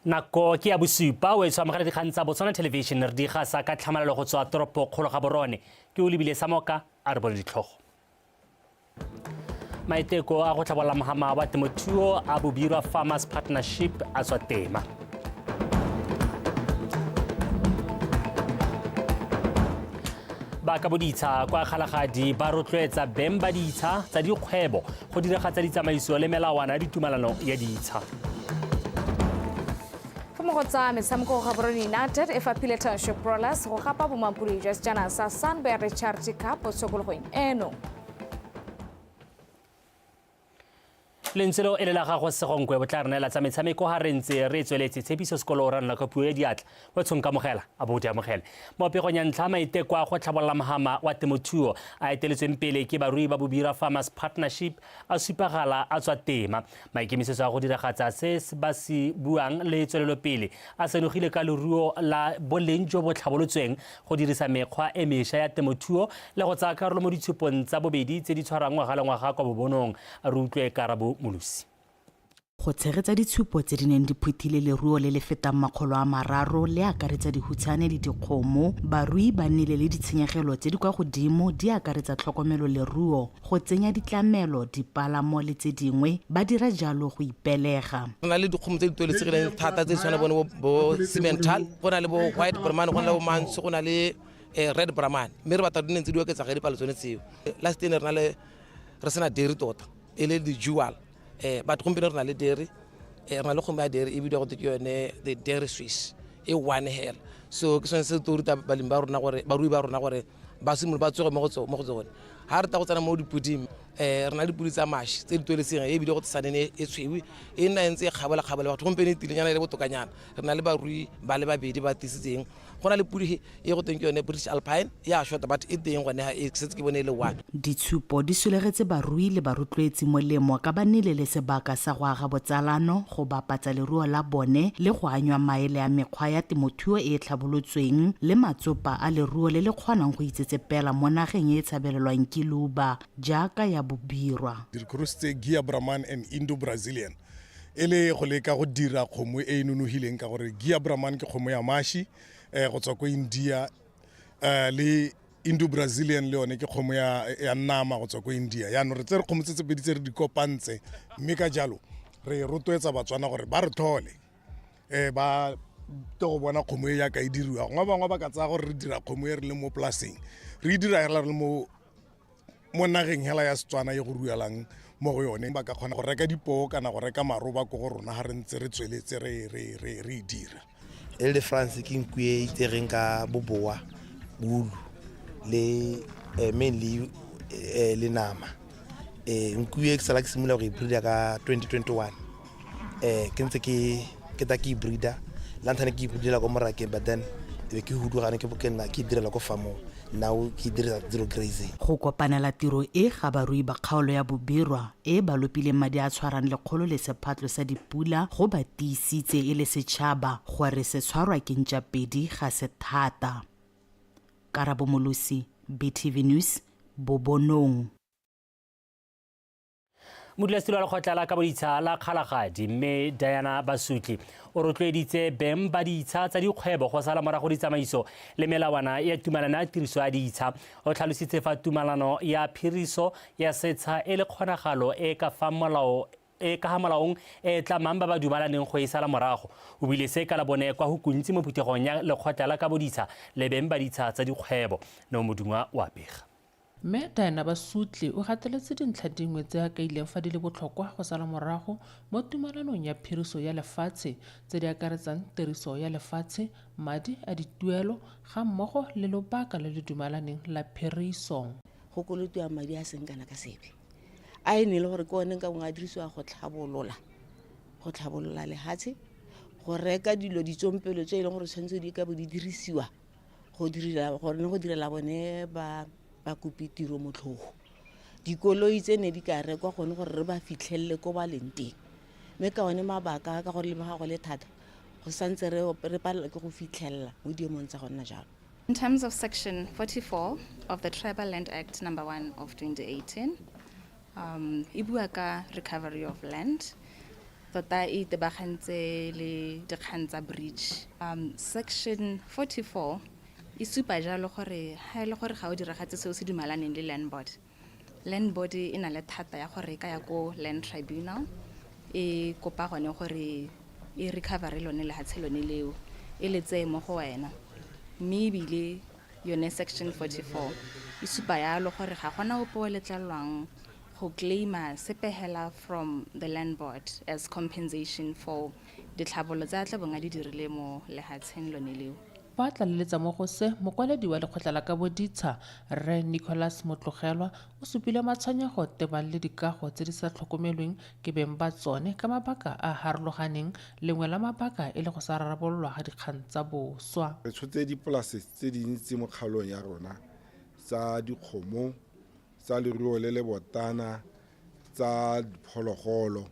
Nako ke ya bosupa o e tshwamagela dikgang tsa Botswana Television re di gasa ka tlhamalalo go tswa toropo kgolo ga Borone ke o lebile Samoka a re bone ditlhogo. Maiteko a go tlhabolola mogama wa temothuo a Bobirwa Farmers Partnership a tswa tema. Ba ka boditsha kwa Kgalagadi ba rotloetsa beng ba ditsha tsa dikgwebo go diragatsa ditsamaiso le melawana ya ditumalano ya ditsha. Go tsa metshameko ga Borone United e fapile Township Rollers go gapa bomampodi jwa sejana sa Sunbear Recharge Cup o tshokologong eno. Lentselo e le la gago Segonkwe bo tla re neela tsa metshameko ga re ntse re tsweletse tshepiso sekolo o ranela ka puo ya diatla o tshonkamogela a bo di amogele mo pegong ya ntlha maiteko a go tlhabolola mogama wa temothuo a eteletsweng pele ke barui ba Bobirwa Farmers Partnership a supagala a tswa tema maikemisetso a go diragatsa se ba se buang le tswelelo pele a senogile ka leruo la boleng jo bo tlhabolotsweng go dirisa mekgwa e mešwa ya temothuo le go tsaya karolo mo ditshupong tsa bobedi tse di tshwarang ngwaga le ngwaga kwa bobonong a re utlwe Karabo Molusi. Go tshegetsa ditshupo tse di neng di phuthile leruo le le fetang 300 le akaretsa dihutshane le dikgomo barui ba nnile le ditshenyegelo tse di kwa godimo di akaretsa tlhokomelo leruo go tsenya ditlamelo dipalamo le tse dingwe ba dira jalo go ipelega go na le dikgomo tse di toeletsegileng thata tse di tshwana bone bo Simmental go na le bo White Brahman go na le bo Manso go na le Red Brahman mme re batla di ntse di oketsa ga dipalo tsone tseo last year re sena dairy tota e le di-jewel batho gompieno re na le dairy re na le kgomo ya dairy e bidiwa gote ke yone the dairy Swiss e one hell so ke sone se to ruta balemi ba rona gore ba simolola ba tsoge mo go tsone ga re ta go tsena mo dipuding re na le dipudi tsa mašwi tse di toeletseng e bidiwa gote sanene e tshweu e nna ntse e kgabela batho gompieno e tilenyana le botokanyana re na le barui ba le babedi ba tisitseng go na le pudi e go teng ke yone British Alpine ya shota but e teng gone ha e setse ke bone e le one ditshupo di solegetse barui le barotloetsi molemo ka ba nnile le sebaka sa go aga botsalano go bapatsa leruo la bone le go anywa maele a mekgwa ya temothuo e e tlhabolotsweng le matsopa a leruo le le kgonang go itsetsepela mo nageng e e tshabelelwang ke luba jaaka ya Bobirwa Dirkrusте Gia Brahman and Indo-Brazilian ele go leka go dira kgomo e nonogileng ka gore Gia Brahman ke kgomo ya mašwi go tswa ko India le Indo-Brazilian le yone ke kgomo ya nama go tswa ko India ya no re tsere kgomo tse pedi tse re di kopantse mme ka jalo re rotloetsa batswana gore ba re thole ba to go bona kgomo e ya ka e diriwa ngwa bangwe ba ka tsaya gore re dira kgomo e re le mo polaseng re dira hela re mo nageng hela ya Setswana ye go ruelang mo go yone ba ka kgona go reka dipoo kana go reka maroba ko go rona ga re ntse re tsweletse re dira ele de France ke nku e itereng ka boboa bulu le mainly le nama nku e sala ke simula go ibrida ka 2021 ke ntse ke ta ke ibrida la nthane ke ibridela ko morakeng but then be ke hudugane ke bokena ke direla ko famo now ke direla zero grazing go kopanela tiro e ga barui ba kgaolo ya Bobirwa e ba lopile madi a tshwarang lekgolo le sephatlo sa dipula go ba tiisitse e le setšhaba gore se tshwarwa ke ntšapedi ga se thata Karabo Molusi BTV News Bobonong Modulasetulo wa lekgotla la kaboditsha la Kgalagadi mme Diana Basutli o rotloeditse beng ba ditsha tsa dikgwebo go sala morago ditsamaiso le melawana ya tumalano ya tiriso ya ditsha o tlhalositse fa tumalano ya phiriso ya setsha e le kgonagalo e ka fa molao e ka ga molaong e tlamang ba ba dumalaneng go e sala morago o bile se ka la bone kwa go kuntsi mo phuthegong ya lekgotla la kaboditsha le beng ba ditsha tsa dikgwebo no modungwa wa pega mme Diana Basutli o gateletse dintlha dingwe tse a ka ileng fa di le botlhokwa go sala morago mo tumalanong ya phiriso ya lefatshe tse di akaretsang tiriso ya lefatshe madi a dituelo ga mmogo le lobaka le le dumalaneng la phiriso go kolotwa madi a seng kana ka sepe a e ne le gore ke one ka ngwa dirisiwa go tlhabolola lehatshe go reka dilo ditsompelo tse e leng gore tshwanetse di ka bo di dirisiwa go direla bone ba kopi tiro motlhogo dikoloi tse ne di ka rekwa gone gore re ba fitlhelele ko ba leng teng mme ka one mabaka ka gore le magago le thata go santse re palelwa ke go fitlhelela mo diemong tsa gonna jalo. In terms of Section 44 of the Tribal Land Act number 1 of 2018, e bua ka recovery of land. tota e itebagantse le dikgang tsa bridge. Section 44 e supa jalo gore ha ele gore ga o diragatse seo se dumalaneng le land board. Land board e na le thata ya gore ka ya ko land tribunal e kopa gone gore e recover lone le hatselone leo e letse mo go wena. Mme ebile yone section 44 e supa yalo gore ga gona opo o letlalwang go claima sepehela from the land board as compensation for ditlhabolo tsa tla bonga di dirile mo lehatsheng lone leo. Fa tlaleletsa mo go se mokwaledi wa lekgotla la ka boditsha Re Nicholas Motlogelwa o supile matshwenyego tebang le dikago tse di sa tlhokomelweng ke beng ba tsone ka mabaka a harologaneng lengwe la mabaka e le go sa rarabololwa ga dikgang tsa boswa. Re tshotse dipolase tse dintsi mo kgaolong ya rona tsa dikgomo tsa leruo le le botana tsa diphologolo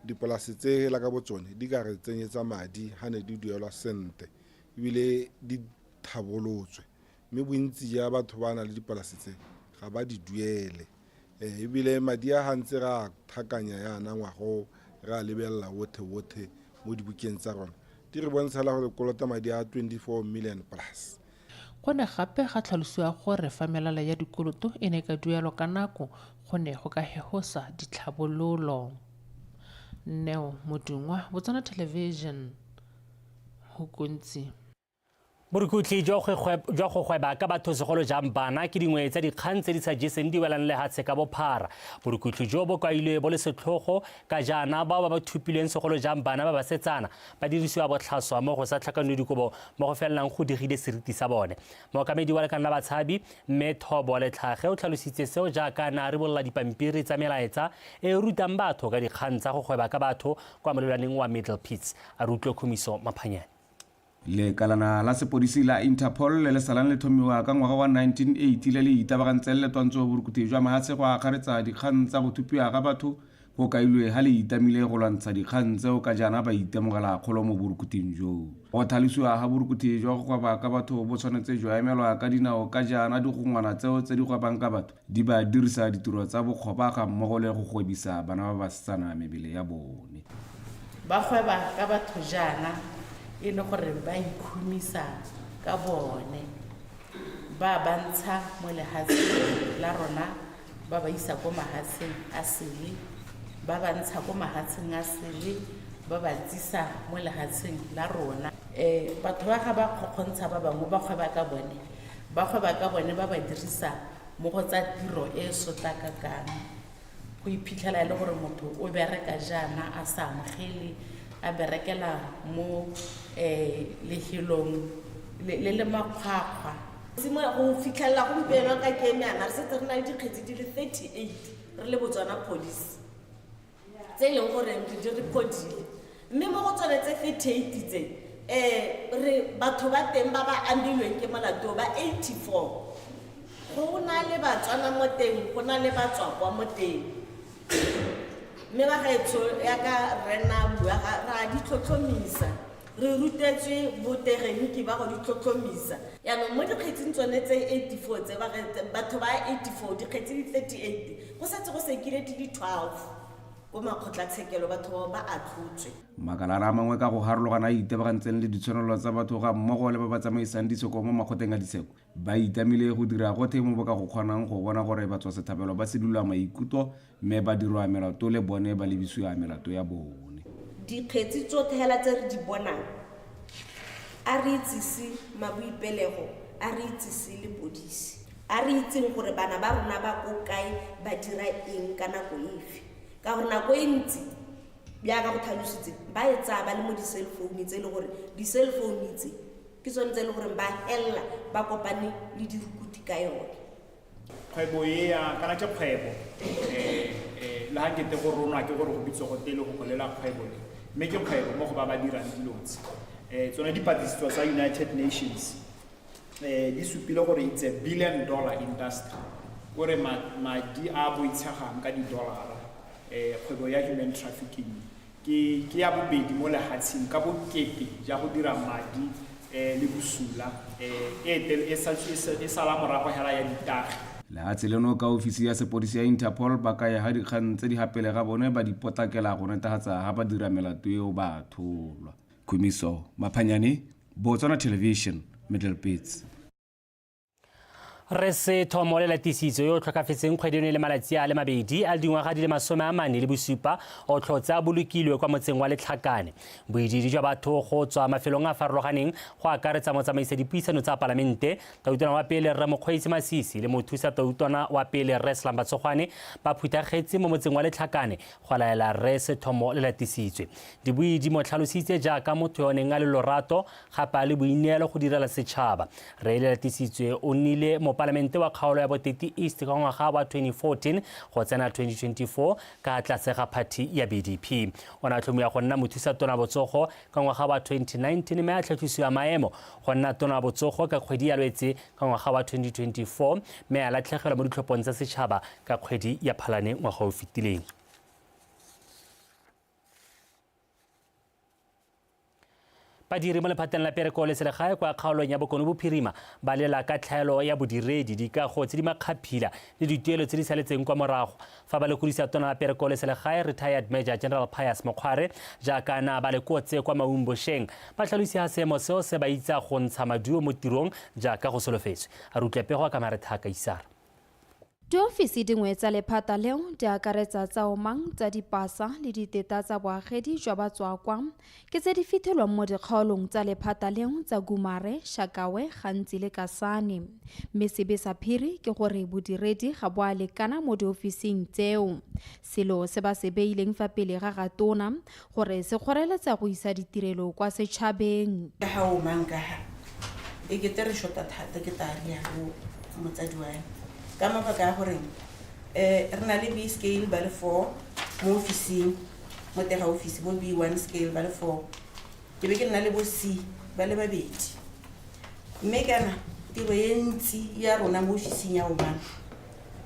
dipolase tse la ka botsone di ka re tsenyetsa madi ha ne di duelwa sente ebile di thabolotswe mme bontsi ya batho ba na le dipolase tse ga ba di duele ebile madi a hantse ra thakanya yana ngwago ra lebella wothe mo dibukeng tsa rona di re bontshela gore kolota madi a 24 million plus. Go ne gape ga tlhalosiwa gore fa melala ya dikoloto e ne ka duelwa ka nako go ne go ka hegosa ditlhabololo. Neo Modungwa, Botswana Television, Hukunzi. Borukutli jwa go gweba ka batho segolo jang bana ke dingwe tsa dikgang tse di sa jeseng di welang lehatshe ka bophara. Borukutli jo bo kailwe bo le setlhogo ka jana bao ba thupilweng segolo jang bana ba basetsana ba dirisiwa botlhaswa mo go sa tlhakanwe dikobo mo go felelang go digile seriti sa bone. Mookamedi wa lekala la batshabi Mme Thobo Letlhage o tlhalositse seo jaaka na re bolla dipampiri tsa melaetsa e rutang batho ka dikgang tsa go gweba ka batho kwa molelaneng wa Middle Pitts. A re utlwe Khumiso Maphanyane. Lekalana la sepodisi la Interpol le salang le thomiwa ka ngwaga wa 1980 le le itabagantse le twantsho borukuthi jwa mahatshe go akaretsa dikgang tsa go thupiwa ga batho go kailwe ha le itamile go lwantsha dikgang tseo ka jana ba itemogela kgolo mo borukuthing jo. Go tlhalosiwa ga borukuthi jwa go gweba ka batho bo tshwanetse jwa emelwa ka dinao ka jana digongwana tseo tse di gwebang ka batho di ba dirisa ditiro tsa bokgoba ga mmogo le go gwebisa bana ba basetsana mebele ya bone. Ba gweba ka batho jana e le gore ba ikhumisa ka bone ba bantsha mo lehatsheng la rona ba ba isa ko mahatsheng a sele ba bantsha ko mahatsheng a sele ba ba tsisa mo lehatsheng la rona batho ba ga ba khontsha ba bangwe ba gweba ka bone ba ba dirisa mo go tsa tiro e sotlakakang go iphitlhela le gore motho o bereka jana a sa amogele a berekela mo lehelong le makgwakgwa go fitlhelela gompieno ka kemiana re setse re na le dikgetsi di le 38 re le Botswana Police tse e leng gore re di rekodile mme mo go tsone tse 38 tse batho ba teng ba ba ambilweng ke molato ba 84 go na le Batswana mo teng go na le Batswakwa mo teng mme ba gaetsho ya ka rena bua ra di tlhotlhomisa re rutetswe botegeniki ba go di tlhotlhomisa yaanong mo dikgetsing tsone tse 84 tse batho ba 84 dikgetsi di 38 go setse go sekile di 12 ko makgotlatshekelo batho ba a tlhotswe. Makala a mangwe ka go harologana a itebagantseng le ditshwanelo tsa batho ga mmogo le ba ba tsamaisang diseko mo makgoteng a diseko ba itamile go dira gotlhe mo ba ka go kgonang go bona gore batswasetlhabelo ba sedulwa maikutlo mme ba dirwa melato le bone ba lebisiwa melato ya bone. Dikgetsi tsotlhe hela tse re di bonang a re itsise maboipelego a re itsise le podisi a re itseng gore bana ba rona ba ko kae ba dira eng ka nako efe ka gore nako e ntsi bja ka go tlhalositse ba etsa ba le mo di-cellphone tse le gore di-cellphone tse ke tsone tse le gore ba hella ba kopane le dirukuthi ka yone. Kgwebo e ya kana ke kgwebo le ha ke te go rona ke gore go bitso go tele go kolela kgwebo le mme ke kgwebo mo go ba ba dirang dilotsi tsone dipatlisiso tsa United Nations di supile gore it's $1 billion industry gore madi a boitshagang ka di-dollar kgwebo ya human trafficking ke ya bobedi mo lehatsheng ka bokete ja go dira madi le busula e sala morago hela ya ditagi. lehatshe leno ka ofisi ya sepodisi ya Interpol ba ka ya ga dikgang tse di gapelega bone ba di potlakela go netefatsa ga ba dira melato eo ba tholwa. Kumiso Maphanyane, Botswana Television, Middlesex. Re se thomo le latisitso yo tlhokafetseng kgwedi eno le malatsi a le mabedi a dingwaga di le 47 o tlhotsa bolokilwe kwa motseng wa Letlhakane. Boididi jwa batho go tswa mafelong a farologaneng go akaretsa motsamaisa dipuisano tsa palamente tautwana wa pele Rre Mokgweetsi Masisi le mothusa tautwana wa pele Rre Slamba Tsogwane ba phuthagetse mo motseng wa Letlhakane go laela Rre se thomo le latisitswe. Dibuidi mo tlhalositse jaaka motho yo neng a le lorato gape le boineelo go direla setšhaba. Re le latisitswe o nnile mo palamente wa kgaolo ya Boteti East ka ngwaga wa 2014 go tsena 2024 ka tlase ga party ya BDP. O na tlhomiwa go nna mothusa tona botsogo ka ngwaga wa 2019 mme a tlhatlhisiwa maemo go nna tona botsogo ka kgwedi ya Lwetse ka ngwaga wa 2024 mme a latlhegelwa mo ditlhophong tsa setšhaba ka kgwedi ya Phalane ngwaga o fetileng. Badiri mo lephateng la Pereko le selegae kwa kgaolong ya Bokone Bophirima ba lela ka tlhaelo ya bodiredi dikago tse di makgaphila le dituelo tse di saletseng kwa morago fa ba lekodisa tona la Pereko le selegae retired Major General Pius Mokgware jaaka na ba lekotse kwa Maumbosheng ba tlhalositse seemo seo se ba itsa go ntsha maduo mo tirong jaaka go solofetswe. A rutlapego ka Marethaka Isara. Diofisi dingwe tsa lephata leo di akaretsa tsa omang tsa dipasa le diteta tsa boagedi jwa batswakwa ke tse di fitlhelwang mo dikgaolong tsa lephata leo tsa Gumare, Shakawe, Gantsi le Kasane. Mme sebe sa phiri ke gore bodiredi ga bo a lekana mo diofising tseo. Selo se ba se beileng fa pele ga gatona gore se kgoreletsa go isa ditirelo kwa setšhabeng. Ka ha omang ka ha e ke tere shota thata ke tari ya go motsadi wa ka mabaka a gore re na le B scale ba le 4 mo ofising mo tega office bo B1 scale ba le 4 ke be ke nna le bo C ba le babedi mme kana tiro e ntsi ya rona mo ofising ya omang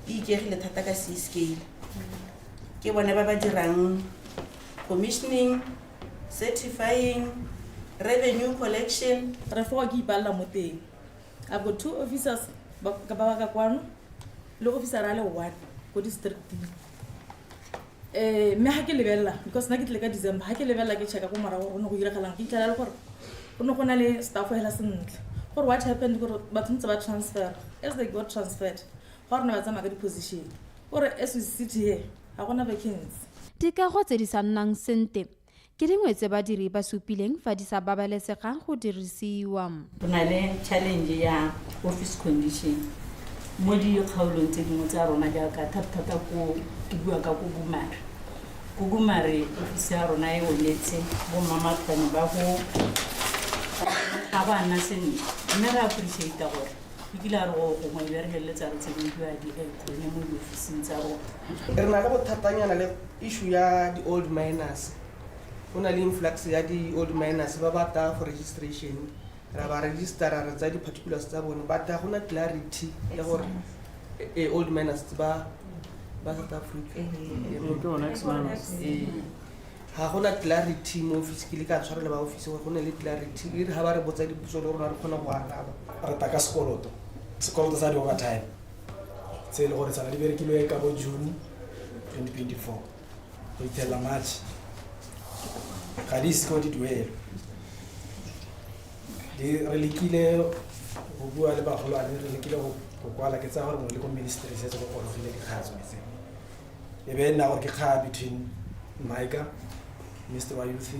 e ikegile thata ka C scale ke bona ba ba dirang commissioning, certifying, revenue collection. Re fo ke ipalla mo teng. I've got 2 officers ba ka kwano le officer a le 1 go district. Me ha ke lebella because na ke tle ka December ha ke lebella ke checka go mara go no go diragalang ke tla le gore go no gona le staff hela sentle gore what happened gore ba tshwantse ba transfer as they got transferred gore na ba tsama ka di position gore as we sit here ha gona vacancies. Dikago tse di sa nnang sente ke dingwe tse badiri ba supileng fa di sa babalesegang go dirisiwa. Bona le challenge ya office condition mo di kgaolong tse dingwe tsa rona jaaka thata ko bua ka go Gumare office ya rona e oletse bo mamatlane ba go ga bana sentle mme re appreciate gore ke dila re go mo be re heletsa re tsebe bua di ekone mo office tsa rona. Re na ka bothatanyana le issue ya di old miners. Una le influx ya di old miners ba bata for registration ra ba registera re tsa di particulars tsa bone but ga gona clarity ya gore old miners ba South Africa ga gona clarity mo office ke le ka tshwara le ba office gore gona le clarity e re ga ba re botsa dipotso le rona re kgona go araba re taka sekoloto sa di overtime tse le gore tsala di berekilwe ka bo June 2024 go itela March ga di se go di duelo di re lekile go bua le bagolwane re lekile go kwala ke tsa gore mo le ko ministry se se go gorogile ke khatso metse e be nna gore ke kha between Maika Minister wa Youth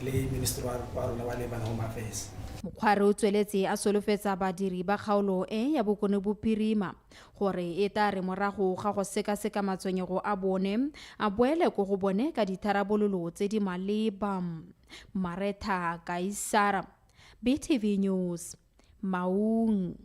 le Minister wa rona wa Labor and Home Affairs. Mokgware o tsweletse a solofetsa badiri ba kgaolo ya Bokone Bophirima gore e tla re morago ga go sekaseka matshwenyego a bone a boele go go bone ka ditharabololo tse di maleba. Marethaka Isara, BTV News, Maung.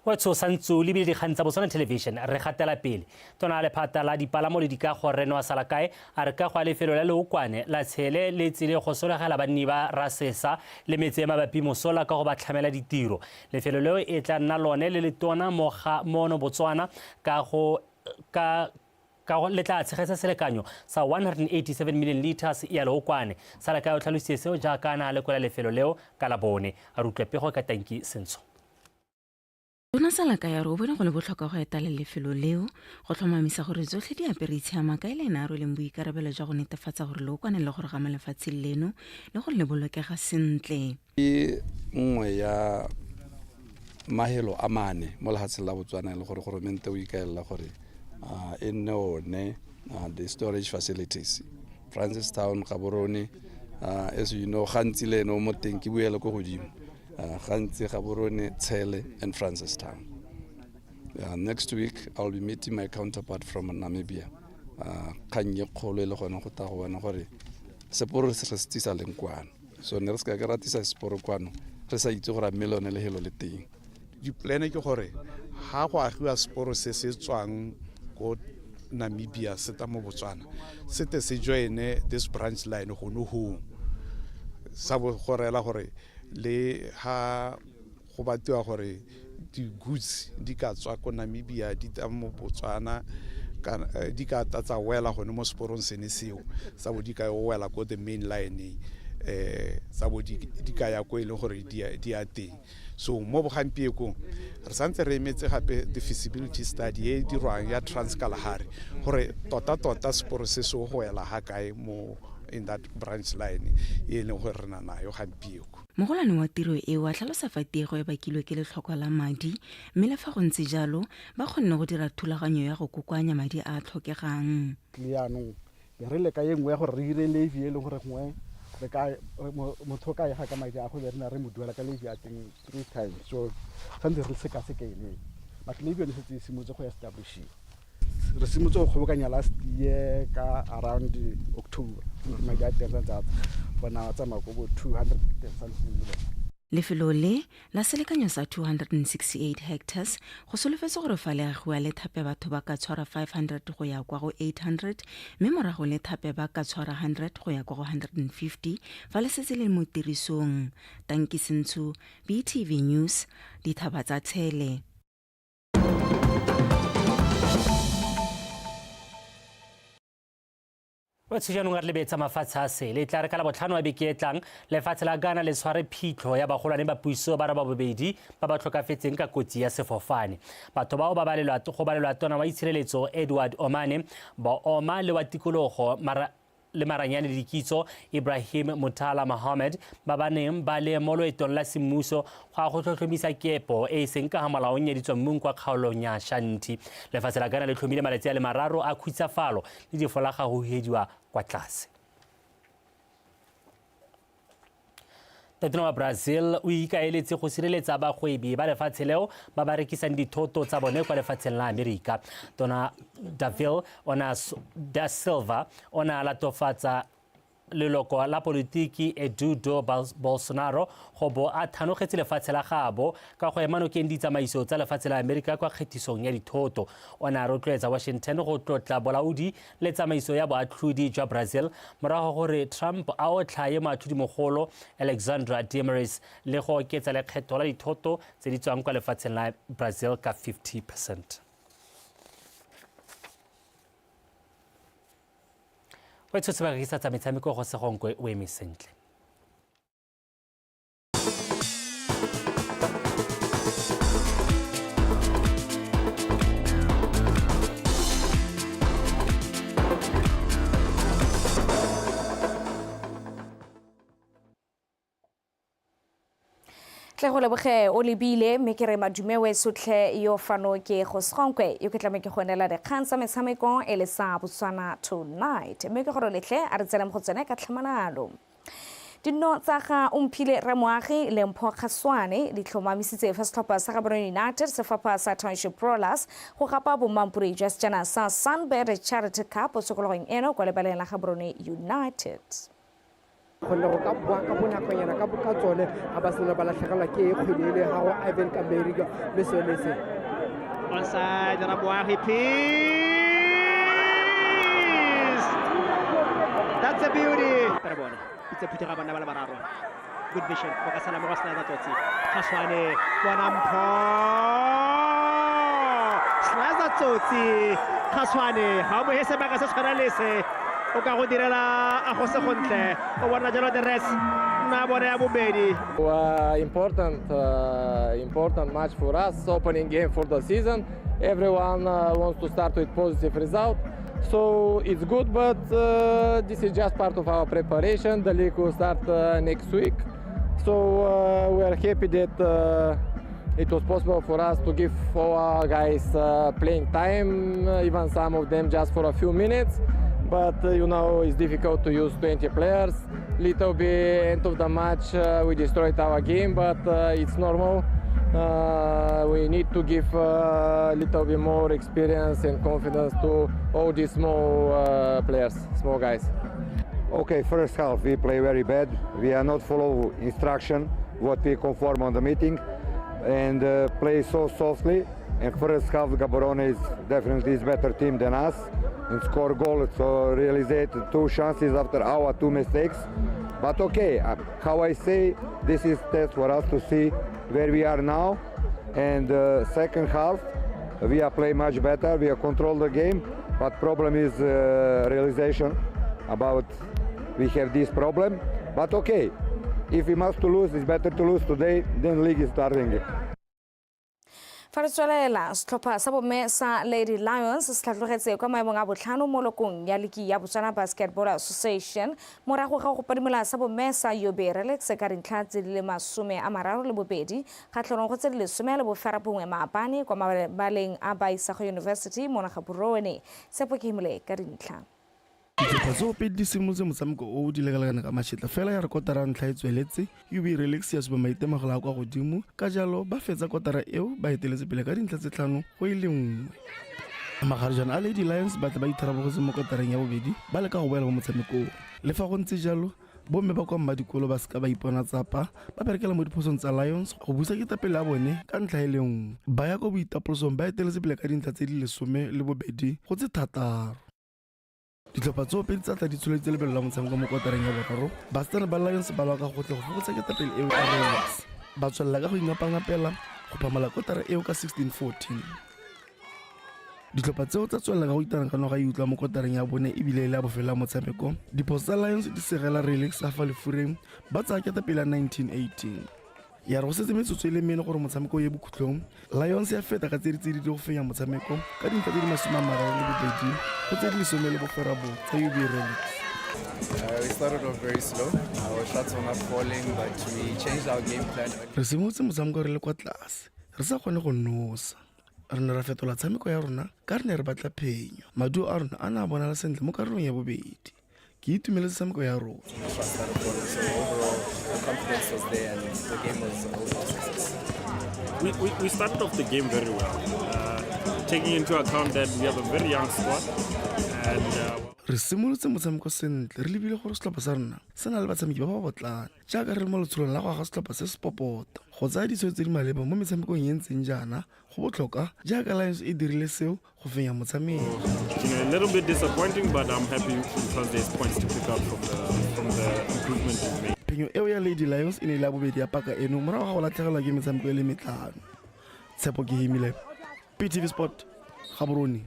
wa tsosantso le bile dikgang tsa Botswana Television re gatela pele tona le phata la dipalamo le dikago Reno wa Salakae a re ka go lefelo la leokwane la tshele le tsile go solagela banni ba Rasesa le metse mabapi mosola ka go ba tlhamela ditiro. Lefelo leo e tla nna lone le letona mono Botswana ka ka go letla tshegetsa selekanyo sa 187 million liters ya leokwane sala ka o tlhalositse seo jaaka a na le kwela lefelo leo ka la bone a rutlwe pego ka tanki sentsho. Tona Salaka ya re o bone go le botlhokwa go etela lefelo leo go tlhomamisa gore tsotlhe di apere tshiama ka ile na ro le boikarabelo jwa go netefatsa gore leokwane le gore ga malefatshe leno le gore le bolokega sentle. Ke nngwe ya mahelo a mane mo lehatsheng la Botswana le gore goromente o ikaela gore e nne one the storage facilities Francistown Gaborone as you know gantsi leno mo teng ke buela go godimo gantsi Gaborone Tshele and Francistown. Next week I'll be meeting my counterpart from Namibia kanye kgolo le gone go ta go bona gore seporo se re stisa lenkwana so ne re ska ke ratisa seporo kwano re sa itse gore melone le helo le teng. Di plane ke gore ha go agiwa seporo se se tswang go Namibia se ta mo Botswana sete se joine this branch line go no ho sa bo gorela gore le ha go batwa gore di goods di ka tswa go Namibia di ta mo Botswana kana di ka tsa wela go mo seporong sene seo sa bo di ka wela go the main line sa bo di ka ya go ile gore di a teng. So mo bogampieko re santse re emetse gape the feasibility study e dirwang ya Transkalahari gore tota seporo se se go ela ha kae mo in that branch line e leng gore rena nayo gampieko. Mogolane wa tiro e wa tlhalosa fa tiego e bakilwe ke letlhoko la madi mme le fa go ntse jalo ba kgonne go dira thulaganyo ya go kokoanya madi a tlhokegang. Lianong re le ka yengwe ya gore re dire levy e leng gore gongwe re ka motho ka ya ka madi a go berena re mo duela ka levy a teng 3 times so santse re se ka se ke ene but levy le se simotse go establish re simotse go kgobokanya last year ka around October madi a teng tsa bona tsa makobo 200 something million. Lefelo le la selekanyo sa 268 hectares go solofetse gore fa le agiwa le thape batho ba ka tshwara 500 go ya kwa go 800 mme morago le thape ba ka tshwara 100 go ya kwa go 150 fa le setse le mo tirisong. Tanki Sentsho, BTV News, Dithaba tsa Tshele. Wa tshijanong re lebetsa mafatshe a se le tla re ka la botlhano wa beke e tlang lefatshe la Ghana le tshware phitlho ya bagolwane ba puiso ba ba bobedi ba ba tlhokafetseng ka kotsi ya sefofane. Batho bao ba balelwa tona wa itshireletso Edward Omane ba Oma le wa tikologo le maranyane le dikitso Ibrahim Mutala Mohammed ba baneng ba le moloetong la semmuso go tlhotlhomisa kepo e seng ka molaong ya ditswammung kwa kgaolong ya Shanti. Lefatshe la Ghana le tlhomile malatsi a le mararo a khutsafalo le difolaga go hediwa kwa tlase. Tona wa Brazil o ikaeletse go sireletsa bagwebi ba lefatshe leo ba ba rekisang dithoto tsa bone kwa lefatsheng la Amerika. Tona da Silva ona latofatsa leloko la politiki Eduardo Bolsonaro go bo a thanogetse lefatshe la gabo ka go ema nokeng ditsamaiso tsa lefatshe la Amerika kwa kgethisong ya dithoto. Ona rotloetsa Washington go tlotla bolaodi le tsamaiso ya boatlhodi jwa Brazil morago gore Trump a otlhaye moatlhodi mogolo Alexandra Demarais le go oketsa lekgetho la dithoto tse di tswang kwa lefatsheng la Brazil ka 50%. Wa tshotse ba rekisa tsa metshameko go segonkwe o eme sentle. tle go leboge o lebile mme ke re madume we sotlhe yo fano ke go segonkwe yo ke tlame ke gonela dikgang tsa metshameko e le sa Botswana Tonight mme ke gore letlhe a re tsena mo go tsena ka tlhamanalo. Dino tsa ga Umphile Ramoagi le Mpho Khaswane di tlhomamisitse fa setlhopha sa Gaborone United sefapha sa Township Brawlers go gapa bomampuri jwa sejana sa Sunbird Charity Cup o sekologong eno kwa lebaleng la Gaborone United. Khona go ka bua ka bonakonyana ka boka tsone ga ba sena ba latlhegelwa ke kgwele ga go Ivan Kamberika le sone se onside Ramoagi piece. That's a beauty. It's a pity bana bala bararo. Good vision. Boka sala mo gasna tsotsi. Khaswane bona Mpho Raza Tsotsi Khaswane ha mo he sebaka se tshwana le se o ka go direla a go se gontle o bona jalo the rest na bone ya bobedi. Important match for us, opening game for the season. Everyone wants to start with positive result, so it's good, but this is just part of our preparation. The league will start next week, so we are happy that it was possible for us to give our guys playing time, even some of them just for a few minutes. But you know, it's difficult to use 20 players. Little bit end of the match, we destroyed our game, but it's normal. We need to give a little bit more experience and confidence to all these small players, small guys. Okay, first half we play very bad. We are not follow instruction what we conform on the meeting and play so softly. And first half Gaborone is definitely better team than us and score goal, so realized 2 chances after our 2 mistakes. But okay, how I say, this is test for us to see where we are now. And second half we are play much better, we are control the game, but problem is realization about we have this problem. But okay, if we must to lose, it's better to lose today than league is starting. Fa re tswelela setlhopha sa bomme sa Lady Lions se tlhatlogetse kwa maemong a botlhano mo lokong ya liki ya Botswana Basketball Association morago ga go padimela sa bomme sa Yobe Relax ka dintlha tse di le 32 kgatlhanong go tse di le 10 le bofera bongwe maapane kwa mabaleng a Baisago University mo Nagaborone sepo ke himole ka dintlha. Ditlhopha tse pedi di simolotse motshameko o di lekalekana ka matšhetla fela ya re kotara ntlha e tsweletse UB Relax ya supa maitemogelo a kwa godimo ka jalo ba fetsa kotara eo ba eteletse pele ka dintlha tse 5 go ile nngwe. Magarejana a Lady Lions ba tla ba itharabogetse mo kotareng ya bobedi ba leka go boela mo motshamekong le fa go ntse jalo bomme ba kwa mmadikolo ba seka ba ipona tsapa ba berekela mo diphosong tsa Lions go busa ketapele a bone ka ntlha e le nngwe ba ya go boitapolosong ba eteletse pele ka dintlha tse di le 12 go tse 6. Ditlhopha tse pedi tsa tla di tsholetse lebelo la motshameko mo kotareng ya boraro Bastard ba Lions ba lwa ka go tle go fokotsa ketapele eo ya Relax ba tswelela ka go ingapangapela go phamala kotara eo ka 16-14. Ditlhopha tseo tsa tswelela ka go itana ka noga e utla mo kotareng ya bone ebile le a bofela motshameko diphoso tsa Lions di segela Relax a fa lefureng ba tsaya ketapele ya 19-18. ya re go setse metsotso e le mene gore motshameko ye bokhutlong Lions ya feta ka tsedi go fenya motshameko ka dintlha tse di 32 go tse di lesome le boferabo tsa UB Relax. We started off very slow. Our shots were not falling, but we changed our game plan. Re simolotse motshameko re le kwa tlase re sa kgone go nosa re ne ra fetola tshameko ya rona ka re ne re batla phenyo maduo a rona a ne a bonala sentle mo karolong ya bobedi ke itumeletse tshameko ya rona. Confidence was there and the game was overall success. We started off the game very well, taking into account that we have a very young squad and re simolotse motshameko sentle re lebile gore setlhopha sa rona se na le batshameki ba ba botlana jaaka re le mo letsholong la go aga setlhopha se se popota go tsaya ditshwetso tse di maleba mo metshamekong e ntseng jaana go botlhokwa jaaka Lions e dirile seo go fenya motshameko. A little bit disappointing, but I'm happy because there's points to pick up from the improvement we've made. Phenyo eo ya Lady Lions e ne la bobedi ya paka eno morago ga go latlhegelwa ke metshameko e le 5. Tshepo ke himile PTV Sport Gaborone.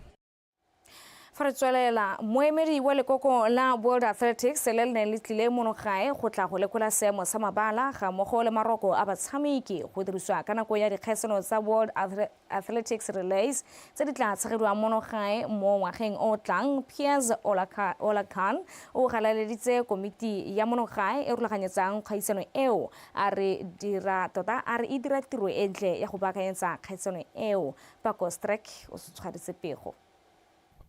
Fa re tswelela moemedi wa lekoko la World Athletics le ne le tlile mono gae go tla go lekola seemo sa mabala ga mogo le maroko a batshameki go dirisiwa ka nako ya dikgaisano tsa World Athletics Relays tse di tla tshegediwang mono gae mo ngwageng o tlang. Piers Olakan o galaleditse komiti ya mono gae e rulaganyetsang kgaisano eo a re e dira tiro e ntle ya go baakanyetsa kgaisano eo. Paco Strek o se tshwaditse pego.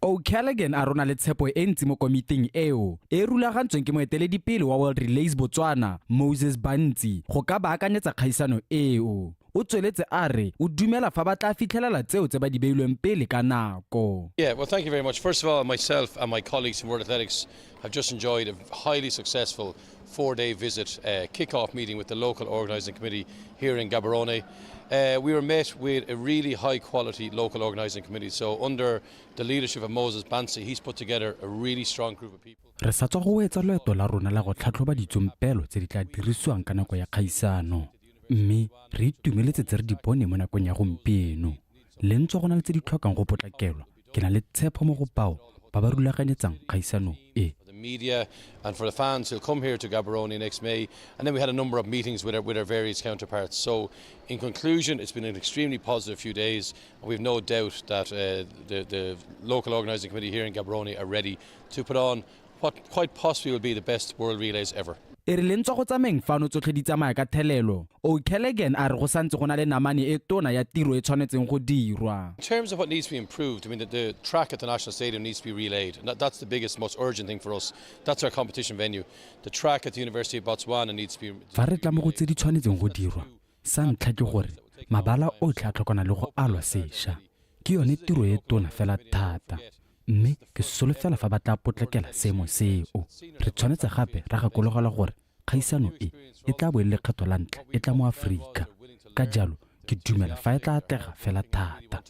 O'Callaghan a rona le tshepo e ntsi mo komiting eo e rulagantsweng ke moeteledipele wa World Relays Botswana Moses Bantsi go ka baakanyetsa kgaisano eo. O tsweletse a re o dumela fa ba tla fitlhelela tseo tse ba di beilweng pele ka nako. Yeah, well, thank you very much. First of all, myself and my colleagues from World Athletics have just enjoyed a highly successful 4-day visit, kick-off meeting with the local organising committee here in Gaborone. We were met with a really high-quality local organising committee. So under the leadership of Moses Bantsi, he's put together a really strong group of people. Re sa tswa go wetsa loeto la rona la go tlhatlhoba ditsompelo tse di tla dirisiwang ka nako ya kgaisano mme re itumeletse tse re di bone mo nakong ya gompieno le ntse go na le tse di tlhokang go potlakelwa ke na le tshepo mo go bao ba ba rulaganyetsang kgaisano e. The media and for the fans who'll come here to Gaborone next May, and then we had a number of meetings with our various counterparts. So in conclusion, it's been an extremely positive few days, and we've no doubt that the local organising committee here in Gaborone are ready to put on what quite possibly will be the best World Relays ever. E re le ntse go tsameng fano tsotlhe di tsamaya ka thelelo. O'Callaghan a re go santse go na le namane e tona ya tiro e tshwanetseng go dirwa. In terms of what needs to be improved, I mean, the track at the National Stadium needs to be relayed. And that's the biggest, most urgent thing for us. That's our competition venue. The track at the University of Botswana needs to be... Fa re tla mo go tse di tshwanetseng go dirwa, sa ntlha ke gore mabala otlhe a tlhokana le go alwa sešwa. Ke yone tiro e tona fela thata. Mme ke solofela fa ba tla potlakela seemo seo. Re tshwanetse gape ra gakologelwa gore kgaisano e tla bo e le lekgetho la ntlha e tla mo Aforika. Ka jalo ke dumela fa e tla atlega fela thata.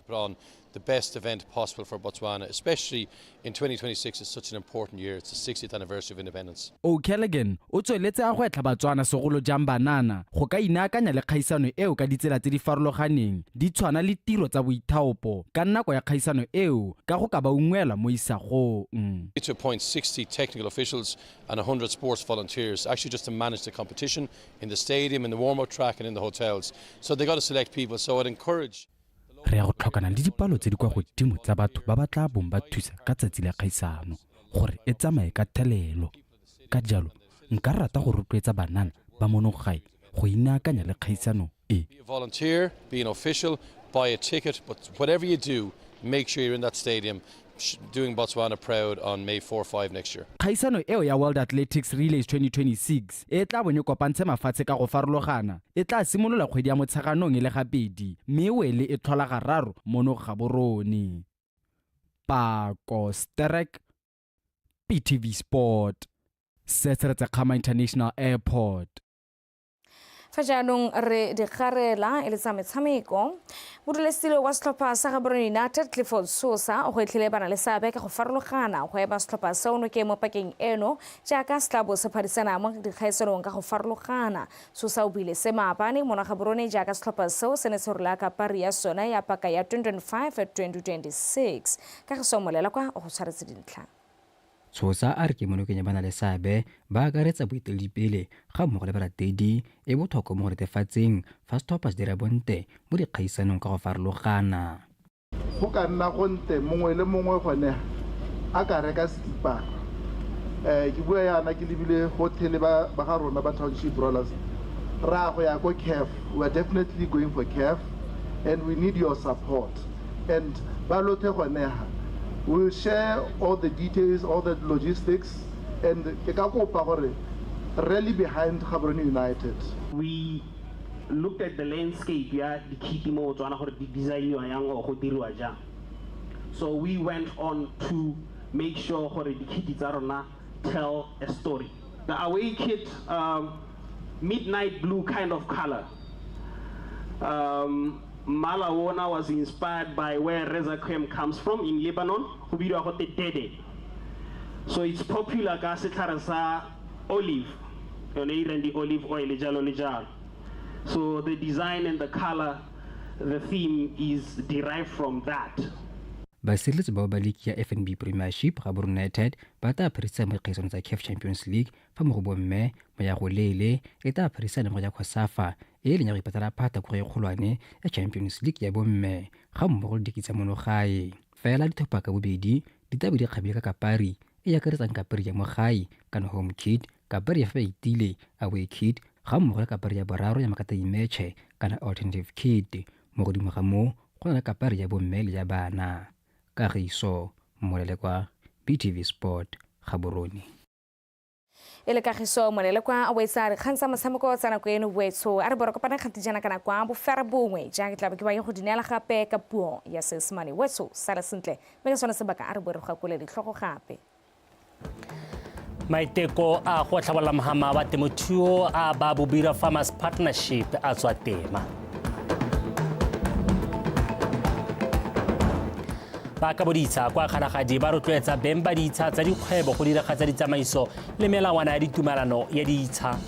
The best event possible for Botswana, especially in 2026. It's such an important year. It's the 60th anniversary of independence. O'Callaghan o tsweletse a go etla Batswana segolo jang banana go ka inaakanya le kgaisano eo ka ditsela tse di farologaneng di tshwana le tiro tsa boithaopo ka nako ya kgaisano eo ka go ka ba ungwela mo isagong. To appoint 60 technical officials and 100 sports volunteers actually just to manage the competition in the stadium, in the warm-up track and in the hotels. So they got to select people. So I'd encourage... Re ya go tlhokana le dipalo tse di kwa godimo tsa batho ba ba tla bong ba thusa ka tsatsi la kgaisano gore e tsamaye ka thelelo. Ka jalo nka rata go rotloetsa banana ba monogae go inaakanya le kgaisano e. Be a volunteer, be an official, buy a ticket, but whatever you do, make sure you're in that stadium doing Botswana proud on May 4-5 next year. Kgaisano eo ya World Athletics Relays 2026 e tla bonye kopantshe mafatshe ka go farologana. E tla simolola kgwedi ya motsheganong e le gabedi mme wele e tlhola gararo mono Gaborone. Pako Sterek, PTV Sport, Setseretsekgama International Airport. Fa jaanong re digarela e le tsa metshameko modulesilo wa setlhopha sa Gaborone United Clifford Sosa o go etlhile bana le seabe ka go farologana go eba setlhopha seno ke mo pakeng eno jaaka se tla bo se phadisana mo dikgaisanong ka go farologana. Sosa o buile se maabane mo Gaborone jaaka setlhopha seo se ne se rula ka pari ya sona ya paka ya 2025-2026 ka go somolela kwa o go tshwaretse dintlha. Sosa a re ke monokeng ya bana le seabe ba akaretsa boeteledipele ga mmogo le baratedi e botlhokwa mo go netefatseng fa setlhopha se dira bontle mo dikgaisanong ka go farologana. Go ka nna go nte mongwe le mongwe gone a ka reka sekipa ke bua yana ke lebile hotel ba ga rona ba Township Rollers ra go ya go CAF. We are definitely going for CAF and we need your support and ba lothe gone we'll share all the details, all the logistics, and rally behind Gaborone United. We looked at the landscape, yeah, the kiti mo Botswana gore di design yo yang o go dirwa jang. So we went on to make sure gore di kiti tsa rona tell a story. The away kit, midnight blue kind of color. Malawona was inspired by where Reza Krem comes from in Lebanon, so it's popular ka setlhare sa olive, the olive oil, so the design and the color, the theme is derived from that. Basiletsi ba league ya FNB Premiership Gaborone United ba tla apharisa mo dikgaisano tsa CAF Champions League fa mo go bomme mo ya go lele e tla apharisa mo ya Khosafa e leng ya go ipatala phata go e kgolwane ya Champions League ya bomme ga mmogo le dikitsa mono gae fela dithopa ka bobedi di tla be di kgabile ka kapari e ya karetsang kapari ya mo gae kana home kit kapari ya fa itile away kit ga mmogo le kapari ya boraro ya makata imeche kana alternative kit mo godimo ga mo go na kapari ya bomme le ya bana. Kagiso Molele kwa PTV Sport Gaborone. Ele kagiso Molele kwa a wetsa re kgantsa motshameko tsa nako eno wetso a re bora kopana kgantijana kana kwa bo fera bongwe ja ke tla be ke ba go dinela gape ka puo ya Seesimane wetso sala sentle me ke sona sebaka a re bore go kula ditlhogo gape. Maiteko a go tlhabala mahama wa temothuo a ba Bobira Farmers Partnership a tswa tema. Ba ka boditsa kwa kganagadi ba rotloetsa beng ba ditsha tsa dikgwebo go diragatsa ditsamaiso le melawana ya ditumelano ya ditsha.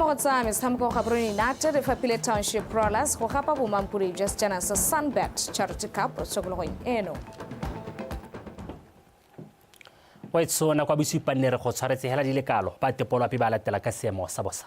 mo go tsa metshameko Gaborone United e fapile Township Brawlers go gapa bomampudi just jana sa Sunbet Charity Cup tsokologong eno. wa itsona kwa bosupanere go tshwaretse hela di lekalo ba tepolwa pe ba latela ka seemo sa bosa.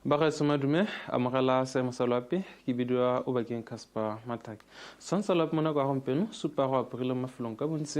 Bagaso madume amogela seemo sa loapi ke bidiwa o bakeng Casper Mataki. Sonsa loapi mona kwa gompieno supa go apogile mafelong ka bontsi